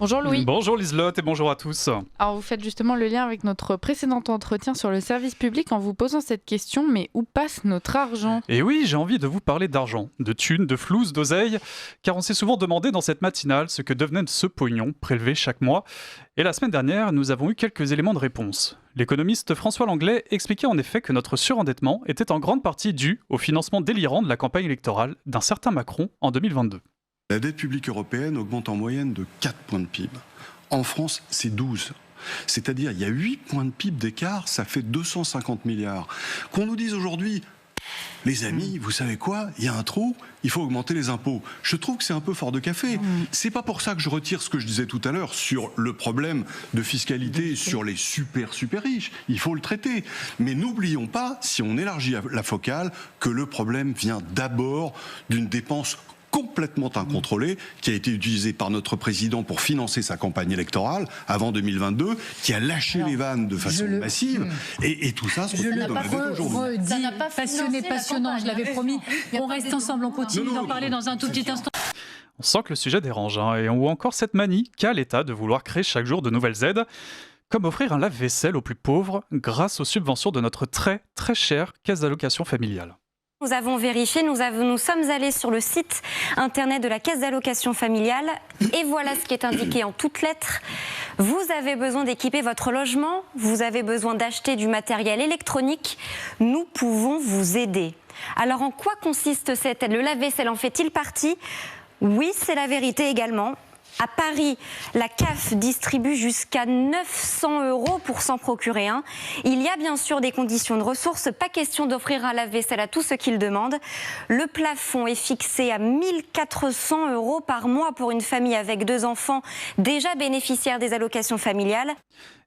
Bonjour Louis. Bonjour Liselotte et bonjour à tous. Alors vous faites justement le lien avec notre précédent entretien sur le service public en vous posant cette question, mais où passe notre argent ? Et oui, j'ai envie de vous parler d'argent, de thunes, de flouze, d'oseille, car on s'est souvent demandé dans cette matinale ce que devenait ce pognon prélevé chaque mois. Et la semaine dernière, nous avons eu quelques éléments de réponse. L'économiste François Langlais expliquait en effet que notre surendettement était en grande partie dû au financement délirant de la campagne électorale d'un certain Macron en 2022. La dette publique européenne augmente en moyenne de 4 points de PIB. En France, c'est 12. C'est-à-dire, il y a 8 points de PIB d'écart, ça fait 250 milliards. Qu'on nous dise aujourd'hui, les amis, vous savez quoi, il y a un trou, il faut augmenter les impôts. Je trouve que c'est un peu fort de café. C'est pas pour ça que je retire ce que je disais tout à l'heure sur le problème de fiscalité sur les super riches. Il faut le traiter. Mais n'oublions pas, si on élargit la focale, que le problème vient d'abord d'une dépense complètement incontrôlée, qui a été utilisée par notre président pour financer sa campagne électorale avant 2022, qui a lâché les vannes de façon massive, et tout ça se retrouve dans la dette aujourd'hui. Ça n'a pas passionné, passionnant, je l'avais promis. On reste ensemble, on continue d'en parler dans un tout petit instant. On sent que le sujet dérange, et on voit encore cette manie qu'a l'État de vouloir créer chaque jour de nouvelles aides, comme offrir un lave-vaisselle aux plus pauvres grâce aux subventions de notre très très chère caisse d'allocation familiale. Nous avons vérifié, nous sommes allés sur le site internet de la caisse d'allocation familiale et voilà ce qui est indiqué en toutes lettres. Vous avez besoin d'équiper votre logement, vous avez besoin d'acheter du matériel électronique, nous pouvons vous aider. Alors en quoi consiste cette aide ? Le lave-vaisselle en fait-il partie ? Oui, c'est la vérité également. À Paris, la CAF distribue jusqu'à 900 € pour s'en procurer un. Il y a bien sûr des conditions de ressources, pas question d'offrir un lave-vaisselle à tous ceux qui le demandent. Le plafond est fixé à 1 400 € par mois pour une famille avec 2 enfants déjà bénéficiaires des allocations familiales.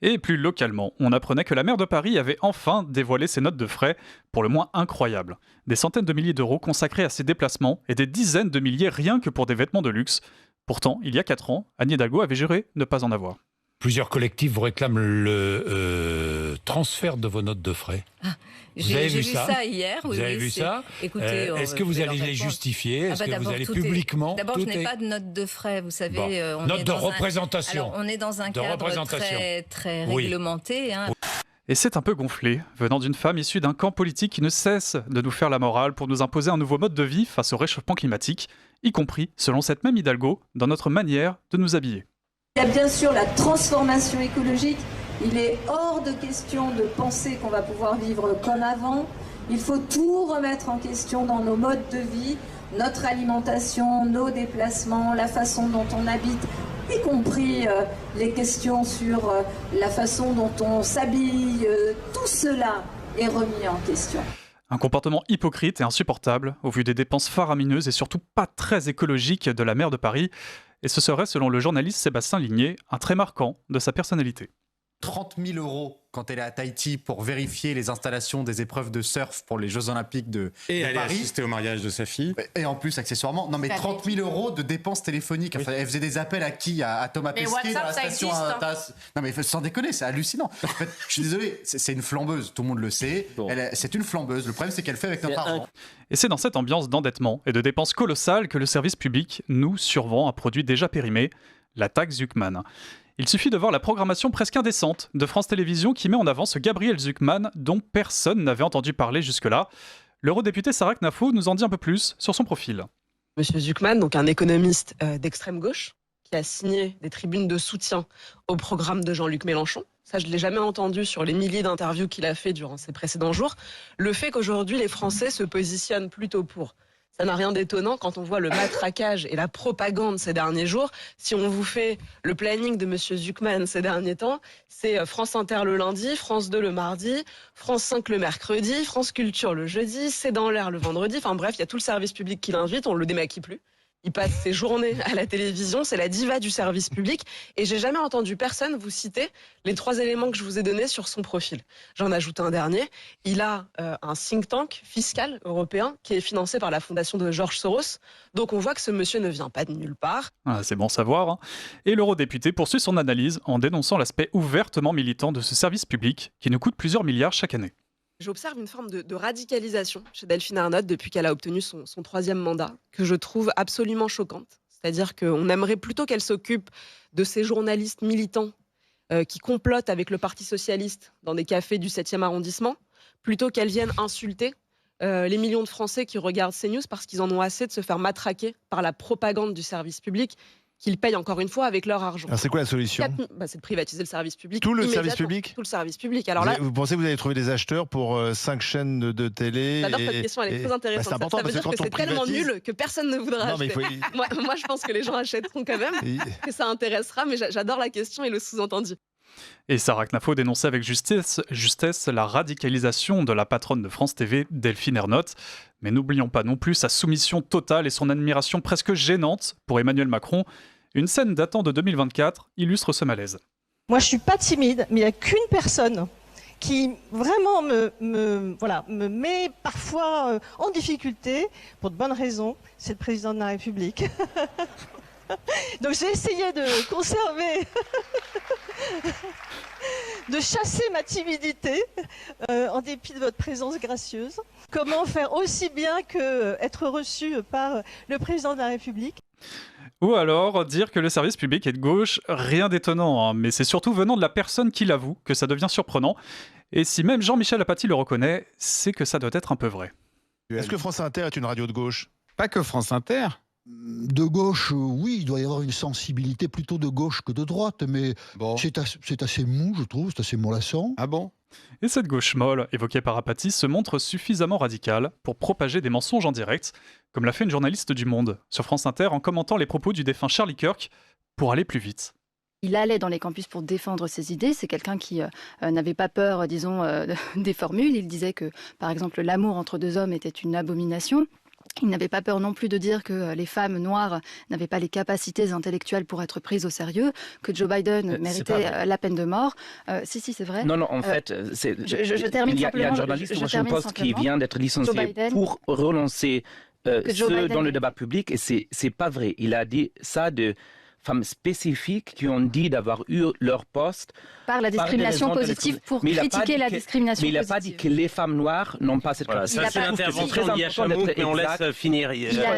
Et plus localement, on apprenait que la maire de Paris avait enfin dévoilé ses notes de frais, pour le moins incroyables. Des centaines de milliers d'euros consacrés à ses déplacements et des dizaines de milliers rien que pour des vêtements de luxe. Pourtant, il y a 4 ans, Anne Hidalgo avait juré ne pas en avoir. Plusieurs collectifs vous réclament le transfert de vos notes de frais. J'ai vu ça hier. Vous avez vu ça ? Écoutez, est-ce que vous allez les justifier ? Est-ce que vous allez publiquement... D'abord, je n'ai pas de note de frais, vous savez. Note de représentation. Alors, on est dans un cadre très réglementé. Et c'est un peu gonflé, venant d'une femme issue d'un camp politique qui ne cesse de nous faire la morale pour nous imposer un nouveau mode de vie face au réchauffement climatique, y compris, selon cette même Hidalgo, dans notre manière de nous habiller. Il y a bien sûr la transformation écologique. Il est hors de question de penser qu'on va pouvoir vivre comme avant. Il faut tout remettre en question dans nos modes de vie, notre alimentation, nos déplacements, la façon dont on habite, y compris les questions sur la façon dont on s'habille. Tout cela est remis en question. Un comportement hypocrite et insupportable au vu des dépenses faramineuses et surtout pas très écologiques de la maire de Paris. Et ce serait, selon le journaliste Sébastien Ligné, un trait marquant de sa personnalité. 30 000 € quand elle est à Tahiti pour vérifier les installations des épreuves de surf pour les Jeux Olympiques de Et elle a Paris. assisté au mariage de sa fille. Et en plus, accessoirement, non mais 30 000 € de dépenses téléphoniques. Enfin, elle faisait des appels à qui ? À Thomas Pesquet dans la station. Non mais sans déconner, c'est hallucinant. En fait, je suis désolé, c'est une flambeuse, tout le monde le sait. C'est une flambeuse. Le problème, c'est qu'elle fait avec notre argent. Et c'est dans cette ambiance d'endettement et de dépenses colossales que le service public nous survend un produit déjà périmé, la taxe Zuckman. Il suffit de voir la programmation presque indécente de France Télévisions qui met en avant ce Gabriel Zuckman dont personne n'avait entendu parler jusque-là. L'eurodéputé Sarah Knafo nous en dit un peu plus sur son profil. Monsieur Zuckman, donc un économiste d'extrême gauche, qui a signé des tribunes de soutien au programme de Jean-Luc Mélenchon. Ça, je ne l'ai jamais entendu sur les milliers d'interviews qu'il a fait durant ces précédents jours. Le fait qu'aujourd'hui, les Français se positionnent plutôt pour. Ça n'a rien d'étonnant quand on voit le matraquage et la propagande ces derniers jours. Si on vous fait le planning de Monsieur Zuckman ces derniers temps, c'est France Inter le lundi, France 2 le mardi, France 5 le mercredi, France Culture le jeudi, C'est dans l'air le vendredi. Enfin bref, il y a tout le service public qui l'invite, on le démaquille plus. Il passe ses journées à la télévision, c'est la diva du service public. Et j'ai jamais entendu personne vous citer les 3 éléments que je vous ai donnés sur son profil. J'en ajoute un dernier. Il a un think tank fiscal européen qui est financé par la fondation de George Soros. Donc on voit que ce monsieur ne vient pas de nulle part. Ah, c'est bon à savoir. Hein. Et l'eurodéputé poursuit son analyse en dénonçant l'aspect ouvertement militant de ce service public qui nous coûte plusieurs milliards chaque année. J'observe une forme de radicalisation chez Delphine Ernotte depuis qu'elle a obtenu son 3e mandat, que je trouve absolument choquante. C'est-à-dire qu'on aimerait plutôt qu'elle s'occupe de ces journalistes militants qui complotent avec le Parti socialiste dans des cafés du 7e arrondissement, plutôt qu'elle vienne insulter les millions de Français qui regardent CNews parce qu'ils en ont assez de se faire matraquer par la propagande du service public qu'ils payent encore une fois avec leur argent. Alors c'est quoi la solution ? C'est de privatiser le service public. Tout le service public ? Tout le service public. Alors là, vous pensez que vous allez trouver des acheteurs pour 5 chaînes de télé ? J'adore cette question, elle est très intéressante. C'est important, ça veut dire que c'est tellement nul que personne ne voudra acheter. Moi, je pense que les gens achèteront quand même, que ça intéressera, mais j'adore la question et le sous-entendu. Et Sarah Knafo dénonçait avec justesse la radicalisation de la patronne de France TV, Delphine Ernotte. Mais n'oublions pas non plus sa soumission totale et son admiration presque gênante pour Emmanuel Macron. Une scène datant de 2024 illustre ce malaise. Moi, je suis pas timide, mais il n'y a qu'une personne qui vraiment me met parfois en difficulté, pour de bonnes raisons, c'est le président de la République. Donc j'ai essayé de conserver, de chasser ma timidité en dépit de votre présence gracieuse. Comment faire aussi bien qu'être reçu par le président de la République ? Ou alors dire que le service public est de gauche, rien d'étonnant, hein, mais c'est surtout venant de la personne qui l'avoue que ça devient surprenant. Et si même Jean-Michel Apathy le reconnaît, c'est que ça doit être un peu vrai. Est-ce que France Inter est une radio de gauche ? Pas que France Inter. De gauche, oui, il doit y avoir une sensibilité plutôt de gauche que de droite, mais c'est assez mou, je trouve, c'est assez mollassant. Ah bon ? Et cette gauche molle, évoquée par Apathy, se montre suffisamment radicale pour propager des mensonges en direct, comme l'a fait une journaliste du Monde sur France Inter en commentant les propos du défunt Charlie Kirk pour aller plus vite. Il allait dans les campus pour défendre ses idées. C'est quelqu'un qui n'avait pas peur, disons, des formules. Il disait que, par exemple, l'amour entre deux hommes était une abomination. Il n'avait pas peur non plus de dire que les femmes noires n'avaient pas les capacités intellectuelles pour être prises au sérieux, que Joe Biden méritait la peine de mort. Si, c'est vrai. Non, en fait, je termine il y a simplement. Un journaliste au Washington Post qui vient d'être licencié pour relancer dans le débat public, et c'est pas vrai. Il a dit ça de femmes spécifiques qui ont dit d'avoir eu leur poste par la discrimination positive pour critiquer la discrimination positive. Mais il n'a pas dit que les femmes noires n'ont pas cette capacité. Ça, c'est l'intervention d'Iachamouk, mais on laisse finir.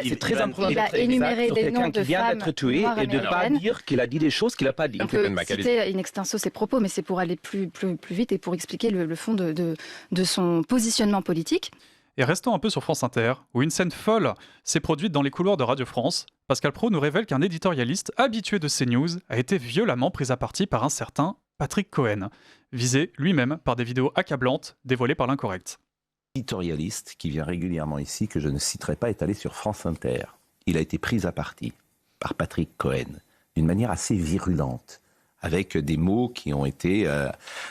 C'est très important il a énuméré des noms de femmes d'être tué et de ne pas dire qu'il a dit des choses qu'il n'a pas dit. On peut citer in extenso ses propos, mais c'est pour aller plus vite et pour expliquer le fond de son positionnement politique. Et restons un peu sur France Inter, où une scène folle s'est produite dans les couloirs de Radio France. Pascal Praud nous révèle qu'un éditorialiste habitué de CNews a été violemment pris à partie par un certain Patrick Cohen, visé lui-même par des vidéos accablantes dévoilées par l'Incorrect. L'éditorialiste qui vient régulièrement ici, que je ne citerai pas, est allé sur France Inter. Il a été pris à partie par Patrick Cohen, d'une manière assez virulente, avec des mots qui ont été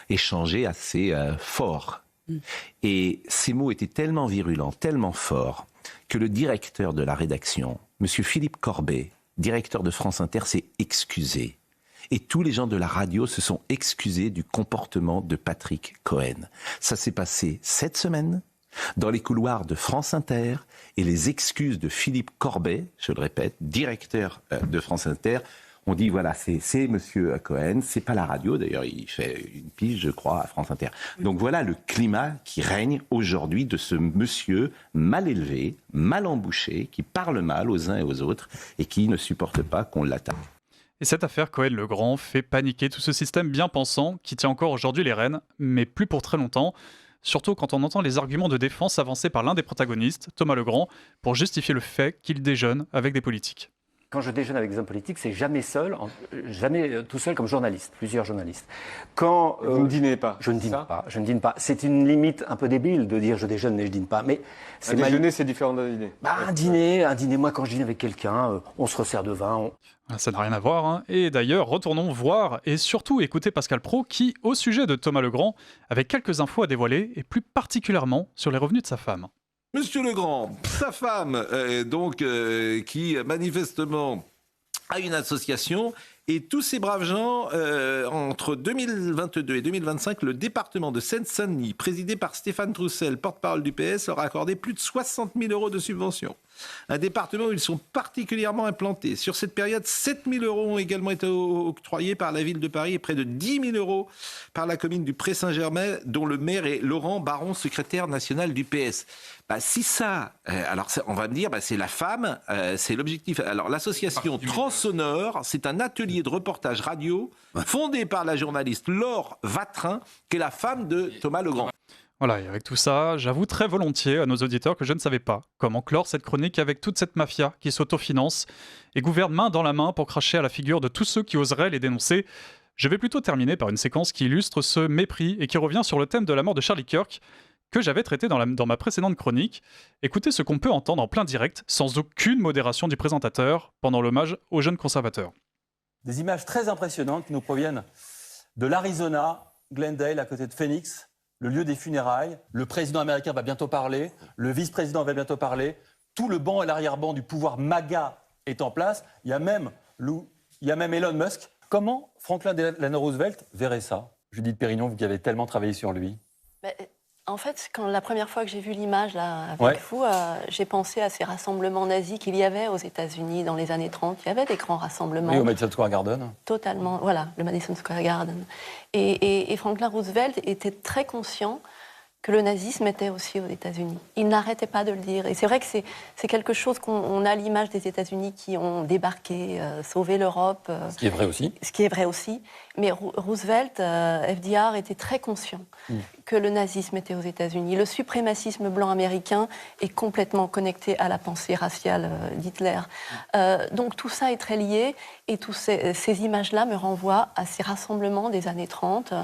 échangés assez forts. Et ces mots étaient tellement virulents, tellement forts, que le directeur de la rédaction, M. Philippe Corbet, directeur de France Inter, s'est excusé. Et tous les gens de la radio se sont excusés du comportement de Patrick Cohen. Ça s'est passé cette semaine dans les couloirs de France Inter, et les excuses de Philippe Corbet, je le répète, directeur de France Inter, on dit voilà, c'est Monsieur Cohen, c'est pas la radio, d'ailleurs il fait une pige, je crois, à France Inter. Donc voilà le climat qui règne aujourd'hui de ce monsieur mal élevé, mal embouché, qui parle mal aux uns et aux autres et qui ne supporte pas qu'on l'attaque. Et cette affaire Cohen-Legrand fait paniquer tout ce système bien pensant qui tient encore aujourd'hui les rênes, mais plus pour très longtemps. Surtout quand on entend les arguments de défense avancés par l'un des protagonistes, Thomas Legrand, pour justifier le fait qu'il déjeune avec des politiques. Quand je déjeune avec des hommes politiques, c'est jamais seul, jamais tout seul comme journaliste, plusieurs journalistes. Quand vous ne dînez pas. Je ne dîne pas. C'est une limite un peu débile de dire je déjeune mais je dîne pas. Mais c'est déjeuner, c'est différent d'un dîner. Un dîner. Moi, quand je dîne avec quelqu'un, on se resserre de vin. Ça n'a rien à voir. Hein. Et d'ailleurs, retournons voir et surtout écouter Pascal Praud qui, au sujet de Thomas Legrand, avait quelques infos à dévoiler et plus particulièrement sur les revenus de sa femme. Monsieur Legrand, sa femme, qui manifestement a une association, et tous ces braves gens, entre 2022 et 2025, le département de Seine-Saint-Denis, présidé par Stéphane Troussel, porte-parole du PS, leur a accordé plus de 60 000 € de subventions. un département où ils sont particulièrement implantés. Sur cette période, 7 000 € ont également été octroyés par la ville de Paris et près de 10 000 € par la commune du Pré-Saint-Germain, dont le maire est Laurent Baron, secrétaire national du PS. Si ça, on va me dire, c'est la femme, c'est l'objectif. Alors l'association Transsonore, c'est un atelier de reportage radio fondé par la journaliste Laure Vatrin, qui est la femme de Thomas Legrand. Voilà, et avec tout ça, j'avoue très volontiers à nos auditeurs que je ne savais pas comment clore cette chronique avec toute cette mafia qui s'autofinance et gouverne main dans la main pour cracher à la figure de tous ceux qui oseraient les dénoncer. Je vais plutôt terminer par une séquence qui illustre ce mépris et qui revient sur le thème de la mort de Charlie Kirk, que j'avais traité dans ma précédente chronique. Écoutez ce qu'on peut entendre en plein direct, sans aucune modération du présentateur, pendant l'hommage aux jeunes conservateurs. Des images très impressionnantes qui nous proviennent de l'Arizona, Glendale, à côté de Phoenix, le lieu des funérailles. Le président américain va bientôt parler, le vice-président va bientôt parler, tout le banc et l'arrière-banc du pouvoir MAGA est en place. Il y a même Elon Musk. Comment Franklin Delano Roosevelt verrait ça? Judith Pérignon, vous qui avez tellement travaillé sur lui. En fait, la première fois que j'ai vu l'image là, avec vous, j'ai pensé à ces rassemblements nazis qu'il y avait aux États-Unis dans les années 30. Il y avait des grands rassemblements. Oui, au Madison Square Garden. Totalement, voilà, le Madison Square Garden. Et Franklin Roosevelt était très conscient que le nazisme était aussi aux États-Unis. Il n'arrêtait pas de le dire. Et c'est vrai que c'est quelque chose qu'on a l'image des États-Unis qui ont débarqué, sauvé l'Europe. Ce qui est vrai aussi. Ce qui est vrai aussi. Mais Roosevelt, FDR, était très conscient que le nazisme était aux États-Unis. Le suprémacisme blanc américain est complètement connecté à la pensée raciale d'Hitler. Donc tout ça est très lié. Et toutes ces images-là me renvoient à ces rassemblements des années 30.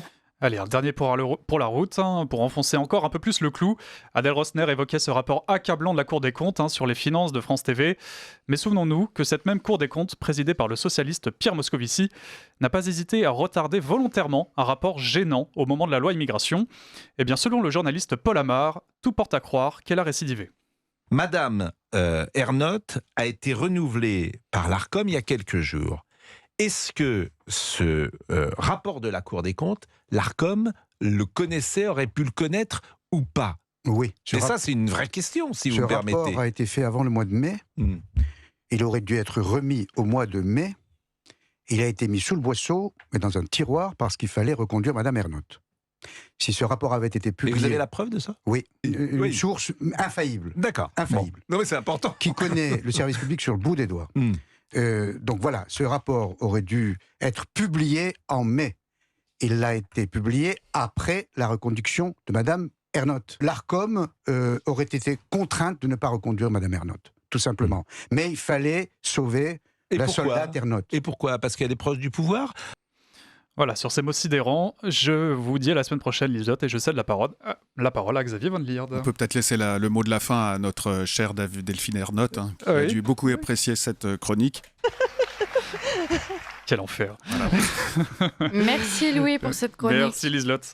Allez, un dernier pour la route, pour enfoncer encore un peu plus le clou. Adèle Rosner évoquait ce rapport accablant de la Cour des comptes sur les finances de France TV. Mais souvenons-nous que cette même Cour des comptes, présidée par le socialiste Pierre Moscovici, n'a pas hésité à retarder volontairement un rapport gênant au moment de la loi immigration. Eh bien, selon le journaliste Paul Amar, tout porte à croire qu'elle a récidivé. Madame Ernotte a été renouvelée par l'Arcom il y a quelques jours. Est-ce que ce rapport de la Cour des comptes, l'Arcom le connaissait, aurait pu le connaître ou pas? Oui. Et ça, c'est une vraie question, si vous me permettez. Ce rapport a été fait avant le mois de mai. Il aurait dû être remis au mois de mai. Il a été mis sous le boisseau, mais dans un tiroir, parce qu'il fallait reconduire Madame Ernotte. Si ce rapport avait été publié... Et vous avez la preuve de ça? Oui. Une source infaillible. D'accord. Infaillible. Bon. Non, mais c'est important. Qui connaît le service public sur le bout des doigts. Donc voilà, ce rapport aurait dû être publié en mai. Il a été publié après la reconduction de Madame Ernotte. L'Arcom aurait été contrainte de ne pas reconduire Madame Ernotte, tout simplement. Mais il fallait sauver la soldate Ernotte. Et pourquoi? Parce qu'elle est proche du pouvoir? Voilà, sur ces mots sidérants, je vous dis à la semaine prochaine, Lisotte, et je cède la parole à Xavier Van Lierde. On peut peut-être laisser le mot de la fin à notre chère Delphine Ernotte, qui a dû beaucoup apprécier cette chronique. Quel enfer. Voilà. Merci Louis pour cette chronique. Merci Liselotte.